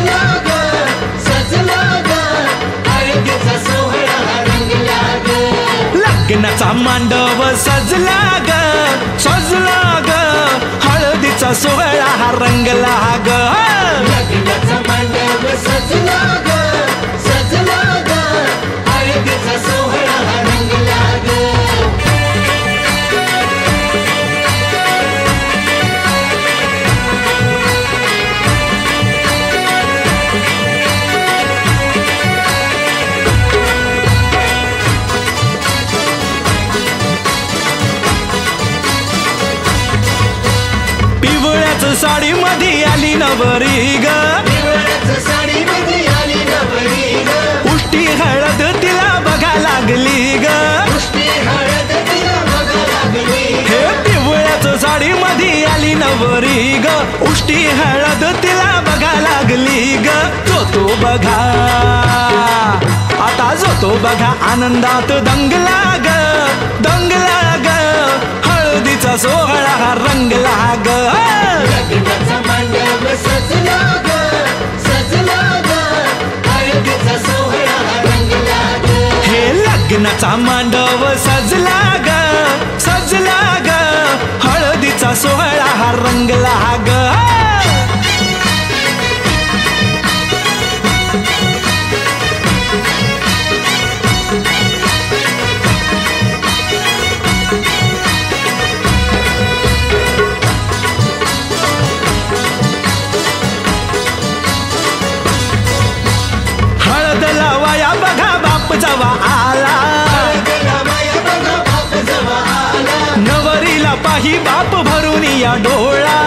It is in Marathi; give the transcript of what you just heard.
सजला ग सजला ग हळदीचा सोहळा रंगला ग लग्नाचा मांडव सजला ग सजला ग हळदीचा सोहळा हा रंगला ग लग्नाचा मांडव सजला ग सजला ग हळदीचा सोहळा रंगला ग पिवळ्याच साडी मध्ये आली नवरी ग साडी मध्ये आली नवरी ग उष्टी हळद तिला बघा लागली ग उष्टी हळद तिला बघा लागली हे पिवळ्याच साडी मध्ये आली नवरी ग उष्टी हळद तिला बघा लागली ग जो बघा आता जो बघा आनंदात दंगला ग दंगला ग हळदीचा सोहळा हा रंगला ग लग्नाचा मांडव सजला ग सजला ग हळदीचा सोहळा रंगला ग हे लग्नाचा मांडव सजला ग सजला ग हळदीचा सोहळा हा रंगला ग हळद लावाया बघा बाप जवा आला नवरीला पाही बाप भरून या डोळा